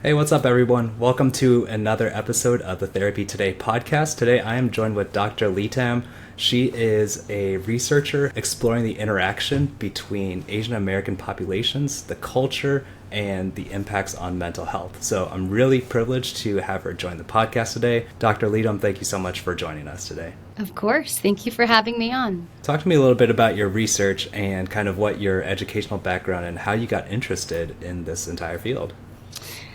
Hey, what's up, everyone? Welcome to another episode of the Therapy Today podcast. Today, I am joined with Dr. Litam. She is a researcher exploring the interaction between Asian American populations, the culture, and the impacts on mental health. So I'm really privileged to have her join the podcast today. Dr. Litam, thank you so much for joining us today. Of course. Thank you for having me on. Talk to me a little bit about your research and kind of what your educational background and how you got interested in this entire field.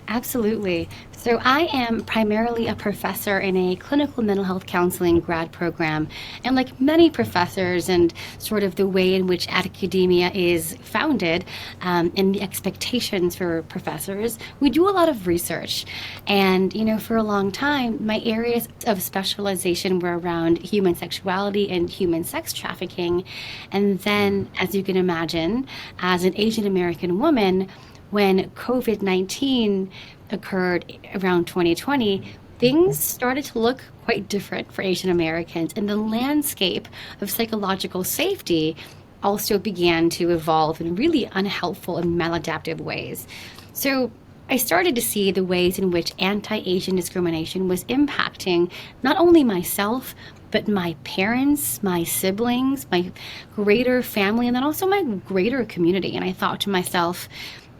Absolutely. So, I am primarily a professor in a clinical mental health counseling grad program. And like many professors, and sort of the way in which academia is founded and the expectations for professors, we do a lot of research. And, for a long time, my areas of specialization were around human sexuality and human sex trafficking. And then, as you can imagine, as an Asian American woman, when COVID-19 occurred around 2020, things started to look quite different for Asian Americans, and the landscape of psychological safety also began to evolve in really unhelpful and maladaptive ways. So I started to see the ways in which anti-Asian discrimination was impacting not only myself, but my parents, my siblings, my greater family, and then also my greater community. And I thought to myself,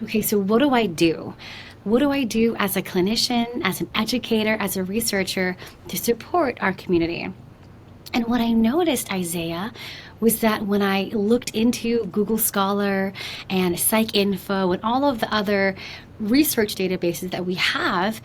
okay, so what do I do? What do I do as a clinician, as an educator, as a researcher to support our community? And what I noticed, Isaiah, was that when I looked into Google Scholar and PsycInfo and all of the other research databases that we have,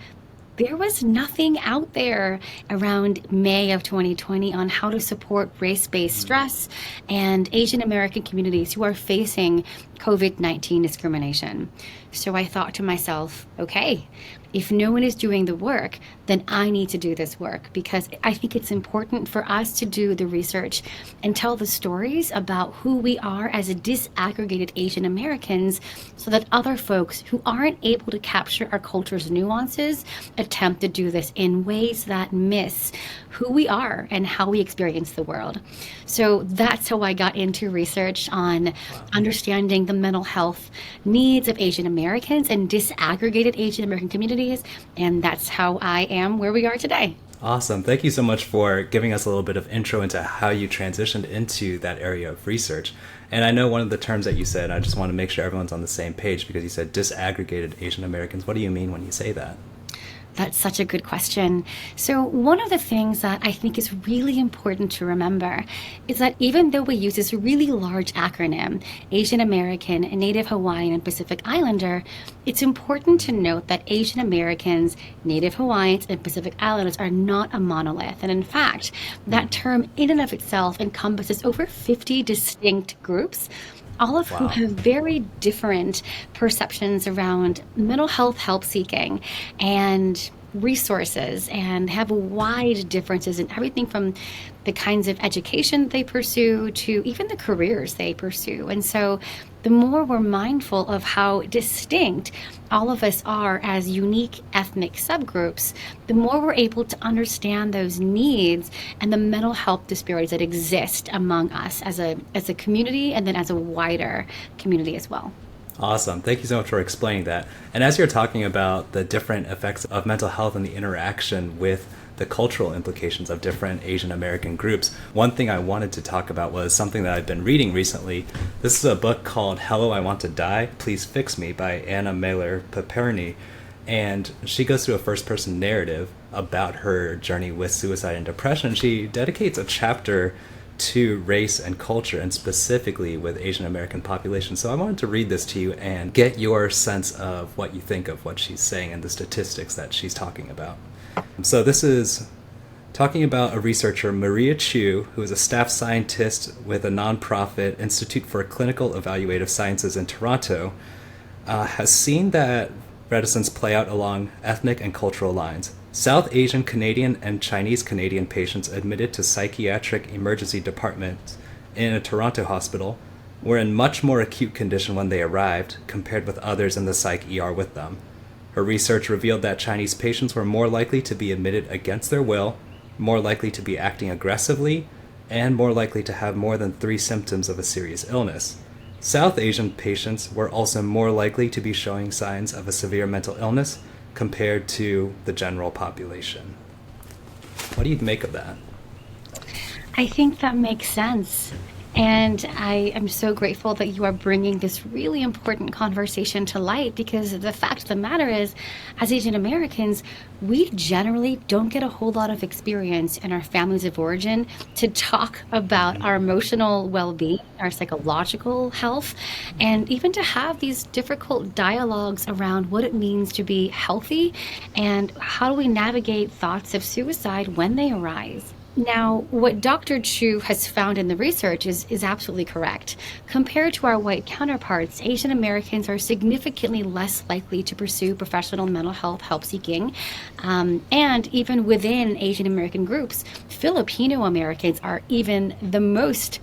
there was nothing out there around May of 2020 on how to support race-based stress and Asian American communities who are facing COVID-19 discrimination. So I thought to myself, okay, if no one is doing the work, then I need to do this work, because I think it's important for us to do the research and tell the stories about who we are as a disaggregated Asian Americans, so that other folks who aren't able to capture our culture's nuances attempt to do this in ways that miss who we are and how we experience the world. So that's how I got into research on understanding the mental health needs of Asian Americans and disaggregated Asian American communities. And that's how I am where we are today. Awesome. Thank you so much for giving us a little bit of intro into how you transitioned into that area of research. And I know one of the terms that you said, I just want to make sure everyone's on the same page, because you said disaggregated Asian Americans. What do you mean when you say that? That's such a good question. So one of the things that I think is really important to remember is that even though we use this really large acronym, Asian American, Native Hawaiian, and Pacific Islander, it's important to note that Asian Americans, Native Hawaiians, and Pacific Islanders are not a monolith. And in fact, that term in and of itself encompasses over 50 distinct groups, all of who have very different perceptions around mental health help seeking and resources, and have wide differences in everything from the kinds of education they pursue to even the careers they pursue. And so the more we're mindful of how distinct all of us are as unique ethnic subgroups, the more we're able to understand those needs and the mental health disparities that exist among us as a community, and then as a wider community as well. Awesome. Thank you so much for explaining that. And as you're talking about the different effects of mental health and the interaction with the cultural implications of different Asian American groups, one thing I wanted to talk about was something that I've been reading recently. This is a book called Hello, I Want to Die, Please Fix Me by Anna Mailer Paperny. And she goes through a first-person narrative about her journey with suicide and depression. She dedicates a chapter to race and culture, and specifically with Asian American population. So I wanted to read this to you and get your sense of what you think of what she's saying and the statistics that she's talking about. So this is talking about a researcher, Maria Chu, who is a staff scientist with a nonprofit Institute for Clinical Evaluative Sciences in Toronto, has seen that reticence play out along ethnic and cultural lines. South Asian Canadian and Chinese Canadian patients admitted to psychiatric emergency departments in a Toronto hospital were in much more acute condition when they arrived compared with others in the psych ER with them. Her research revealed that Chinese patients were more likely to be admitted against their will, more likely to be acting aggressively, and more likely to have more than 3 symptoms of a serious illness. South Asian patients were also more likely to be showing signs of a severe mental illness compared to the general population. What do you make of that? I think that makes sense. And I am so grateful that you are bringing this really important conversation to light, because the fact of the matter is, as Asian Americans, we generally don't get a whole lot of experience in our families of origin to talk about our emotional well-being, our psychological health, and even to have these difficult dialogues around what it means to be healthy and how do we navigate thoughts of suicide when they arise. Now, what Dr. Chu has found in the research is absolutely correct. Compared to our white counterparts, Asian Americans are significantly less likely to pursue professional mental health help seeking. And even within Asian American groups, Filipino Americans are even the most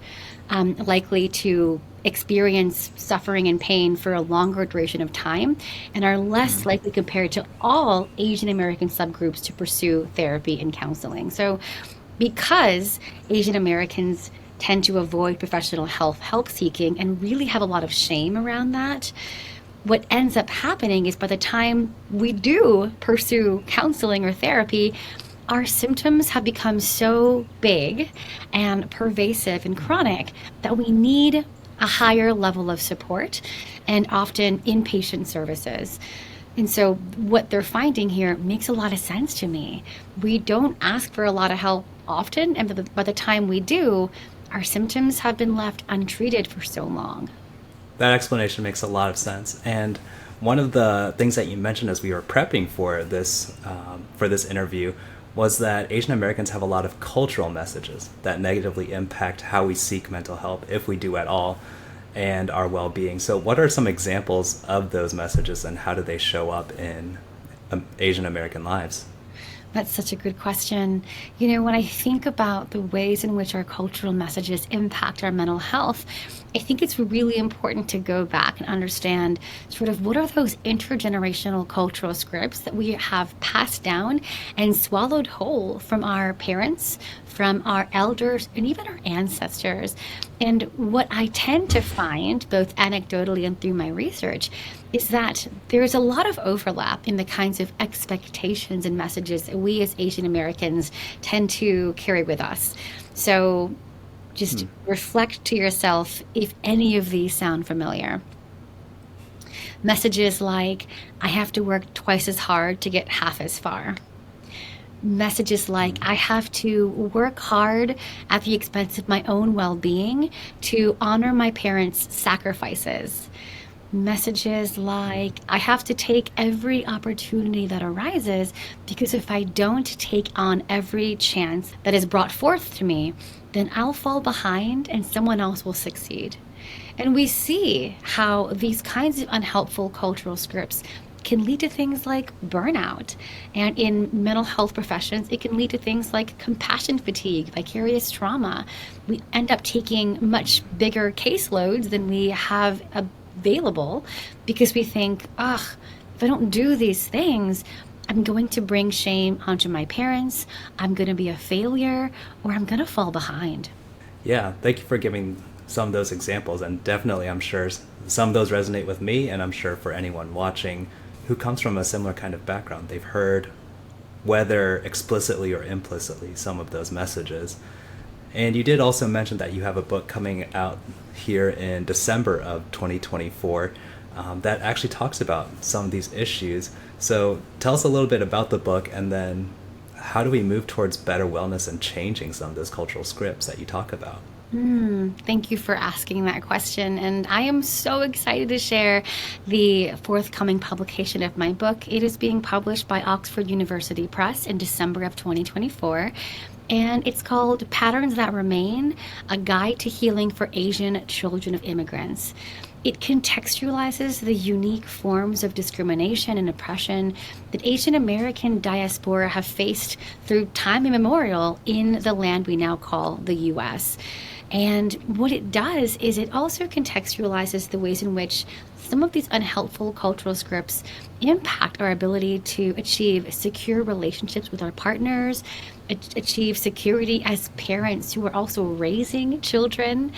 likely to experience suffering and pain for a longer duration of time, and are less likely compared to all Asian American subgroups to pursue therapy and counseling. So because Asian Americans tend to avoid professional health help seeking and really have a lot of shame around that, what ends up happening is by the time we do pursue counseling or therapy, our symptoms have become so big and pervasive and chronic that we need a higher level of support and often inpatient services. And so what they're finding here makes a lot of sense to me. We don't ask for a lot of help often, and by the time we do, our symptoms have been left untreated for so long. That explanation makes a lot of sense. And one of the things that you mentioned as we were prepping for this interview was that Asian Americans have a lot of cultural messages that negatively impact how we seek mental help, if we do at all, and our well-being. So what are some examples of those messages, and how do they show up in Asian American lives? That's such a good question. You know, when I think about the ways in which our cultural messages impact our mental health, I think it's really important to go back and understand sort of what are those intergenerational cultural scripts that we have passed down and swallowed whole from our parents, from our elders, and even our ancestors. And what I tend to find, both anecdotally and through my research, is that there's a lot of overlap in the kinds of expectations and messages that we as Asian Americans tend to carry with us. So just reflect to yourself if any of these sound familiar. Messages like, I have to work twice as hard to get half as far. Messages like, I have to work hard at the expense of my own well-being to honor my parents' sacrifices. Messages like, I have to take every opportunity that arises, because if I don't take on every chance that is brought forth to me, then I'll fall behind and someone else will succeed. And we see how these kinds of unhelpful cultural scripts can lead to things like burnout. And in mental health professions, it can lead to things like compassion fatigue, vicarious trauma. We end up taking much bigger caseloads than we have available, because we think, if I don't do these things, I'm going to bring shame onto my parents, I'm going to be a failure, or I'm going to fall behind. Yeah, thank you for giving some of those examples. And definitely, I'm sure some of those resonate with me, and I'm sure for anyone watching who comes from a similar kind of background, they've heard, whether explicitly or implicitly, some of those messages. And you did also mention that you have a book coming out here in December of 2024 that actually talks about some of these issues. So tell us a little bit about the book, and then how do we move towards better wellness and changing some of those cultural scripts that you talk about? Thank you for asking that question. And I am so excited to share the forthcoming publication of my book. It is being published by Oxford University Press in December of 2024. And it's called Patterns That Remain, A Guide to Healing for Asian Children of Immigrants. It contextualizes the unique forms of discrimination and oppression that Asian American diaspora have faced through time immemorial in the land we now call the U.S. And what it does is it also contextualizes the ways in which some of these unhelpful cultural scripts impact our ability to achieve secure relationships with our partners, achieve security as parents who are also raising children,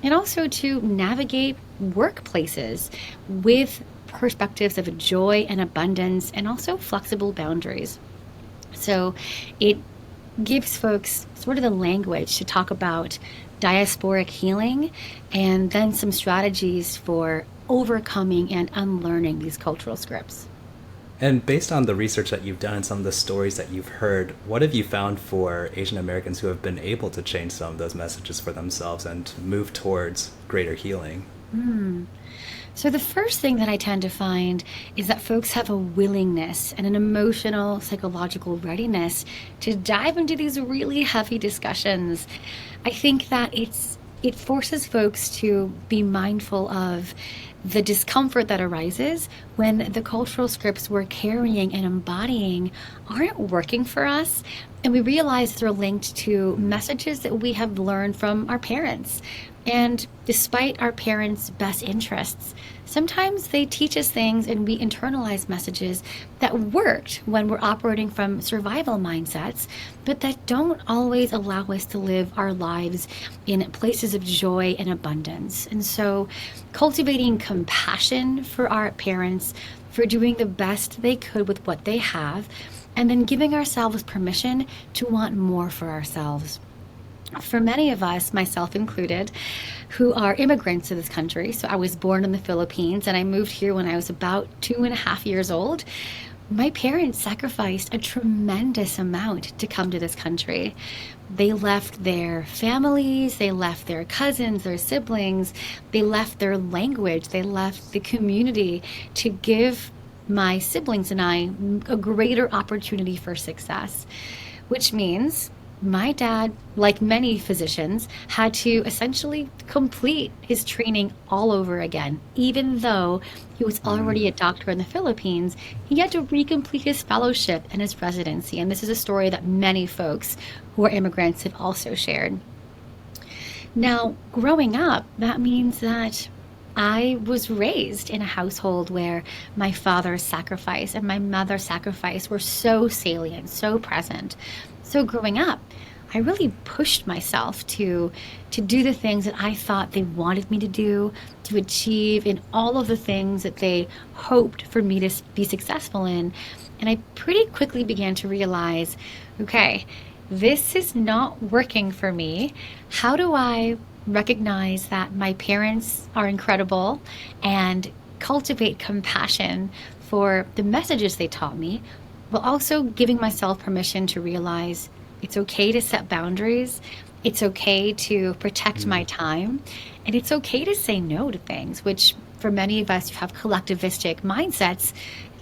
and also to navigate workplaces with perspectives of joy and abundance, and also flexible boundaries. So it gives folks sort of the language to talk about diasporic healing and then some strategies for overcoming and unlearning these cultural scripts. And based on the research that you've done and some of the stories that you've heard, what have you found for Asian Americans who have been able to change some of those messages for themselves and move towards greater healing? So, the first thing that I tend to find is that folks have a willingness and an emotional, psychological readiness to dive into these really heavy discussions. I think that it forces folks to be mindful of the discomfort that arises when the cultural scripts we're carrying and embodying aren't working for us. And we realize they're linked to messages that we have learned from our parents. And despite our parents' best interests, sometimes they teach us things and we internalize messages that worked when we're operating from survival mindsets, but that don't always allow us to live our lives in places of joy and abundance. And so, cultivating compassion for our parents for doing the best they could with what they have, and then giving ourselves permission to want more for ourselves. For many of us, myself included, who are immigrants to this country, so I was born in the Philippines and I moved here when I was about 2.5 years old. My parents sacrificed a tremendous amount to come to this country. They left their families, they left their cousins, their siblings, they left their language, they left the community to give my siblings and I a greater opportunity for success, which means my dad, like many physicians, had to essentially complete his training all over again. Even though he was already a doctor in the Philippines, he had to recomplete his fellowship and his residency. And this is a story that many folks who are immigrants have also shared. Now, growing up, that means that I was raised in a household where my father's sacrifice and my mother's sacrifice were so salient, so present. So growing up, I really pushed myself to do the things that I thought they wanted me to do, to achieve in all of the things that they hoped for me to be successful in. And I pretty quickly began to realize, okay, this is not working for me. How do I recognize that my parents are incredible and cultivate compassion for the messages they taught me, while also giving myself permission to realize it's okay to set boundaries, it's okay to protect my time, and it's okay to say no to things, which for many of us who have collectivistic mindsets,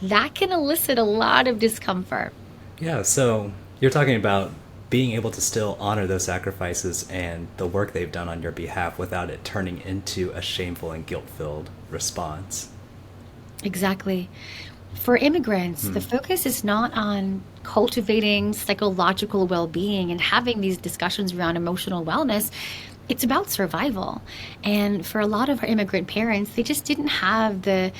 that can elicit a lot of discomfort. Yeah, so you're talking about being able to still honor those sacrifices and the work they've done on your behalf without it turning into a shameful and guilt-filled response. Exactly. For immigrants, the focus is not on cultivating psychological well-being and having these discussions around emotional wellness. It's about survival. And for a lot of our immigrant parents, they just didn't have the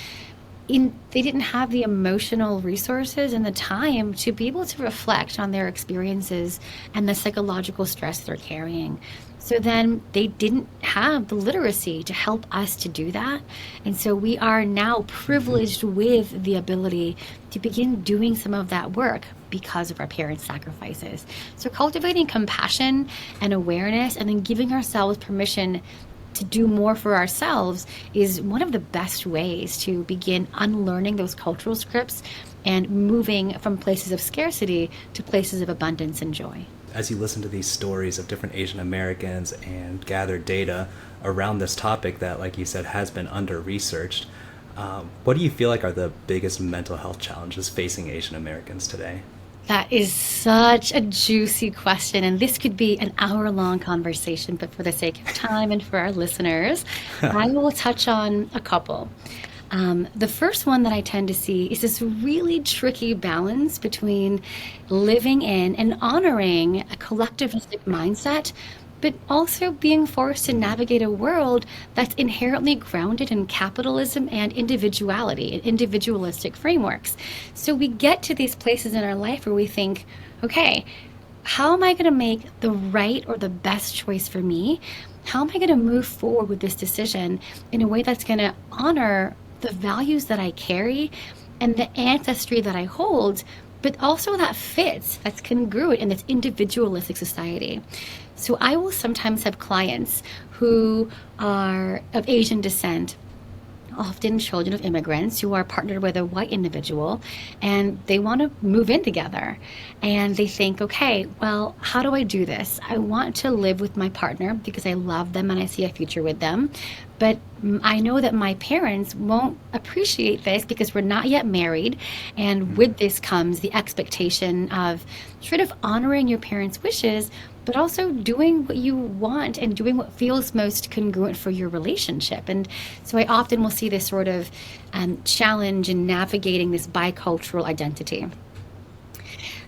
emotional resources and the time to be able to reflect on their experiences and the psychological stress they're carrying. So then they didn't have the literacy to help us to do that. And so we are now privileged with the ability to begin doing some of that work because of our parents' sacrifices. So cultivating compassion and awareness and then giving ourselves permission to do more for ourselves is one of the best ways to begin unlearning those cultural scripts and moving from places of scarcity to places of abundance and joy. As you listen to these stories of different Asian Americans and gather data around this topic that, like you said, has been under-researched, what do you feel like are the biggest mental health challenges facing Asian Americans today? That is such a juicy question, and this could be an hour-long conversation, but for the sake of time and for our listeners, I will touch on a couple. The first one that I tend to see is this really tricky balance between living in and honoring a collectivistic mindset, but also being forced to navigate a world that's inherently grounded in capitalism and individuality and individualistic frameworks. So we get to these places in our life where we think, okay, how am I going to make the right or the best choice for me? How am I going to move forward with this decision in a way that's going to honor the values that I carry and the ancestry that I hold, but also that fits, that's congruent in this individualistic society. So I will sometimes have clients who are of Asian descent, often children of immigrants who are partnered with a white individual, and they want to move in together. And they think, okay, well, how do I do this? I want to live with my partner because I love them and I see a future with them. But I know that my parents won't appreciate this because we're not yet married. And with this comes the expectation of sort of honoring your parents' wishes, but also doing what you want and doing what feels most congruent for your relationship. And so I often will see this sort of challenge in navigating this bicultural identity.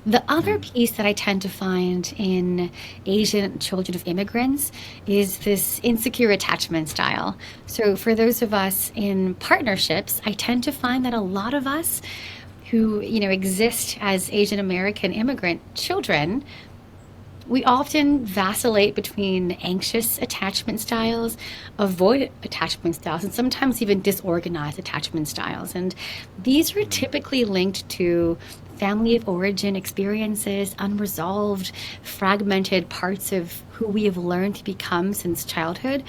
The other piece that I tend to find in Asian children of immigrants is this insecure attachment style. So for those of us in partnerships, I tend to find that a lot of us who, exist as Asian American immigrant children, we often vacillate between anxious attachment styles, avoidant attachment styles, and sometimes even disorganized attachment styles. And these are typically linked to family of origin experiences, unresolved, fragmented parts of who we have learned to become since childhood.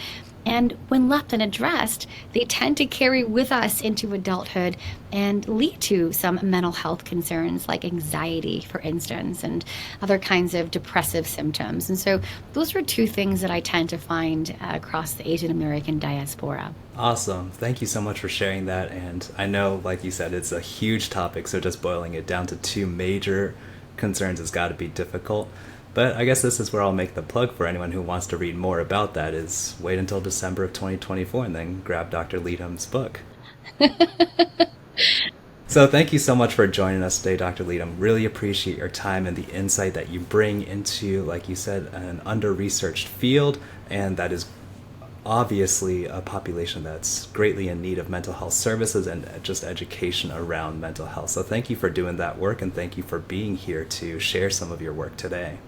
And when left unaddressed, they tend to carry with us into adulthood and lead to some mental health concerns like anxiety, for instance, and other kinds of depressive symptoms. And so those are two things that I tend to find across the Asian American diaspora. Awesome. Thank you so much for sharing that. And I know, like you said, it's a huge topic, so just boiling it down to two major concerns has got to be difficult. But I guess this is where I'll make the plug for anyone who wants to read more about that is wait until December of 2024 and then grab Dr. Litam's book. So thank you so much for joining us today, Dr. Litam. Really appreciate your time and the insight that you bring into, like you said, an under-researched field, and that is obviously a population that's greatly in need of mental health services and just education around mental health. So thank you for doing that work, and thank you for being here to share some of your work today.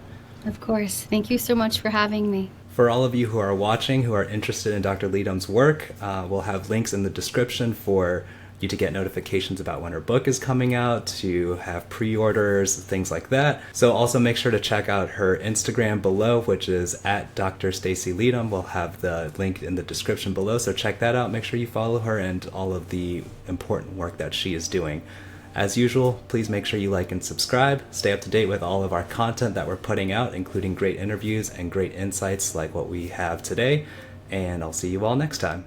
Of course. Thank you so much for having me. For all of you who are watching, who are interested in Dr. Litam's work, we'll have links in the description for you to get notifications about when her book is coming out, to have pre-orders, things like that. So also make sure to check out her Instagram below, which is at Dr. Stacey Litam. We'll have the link in the description below, so check that out. Make sure you follow her and all of the important work that she is doing. As usual, please make sure you like and subscribe. Stay up to date with all of our content that we're putting out, including great interviews and great insights like what we have today. And I'll see you all next time.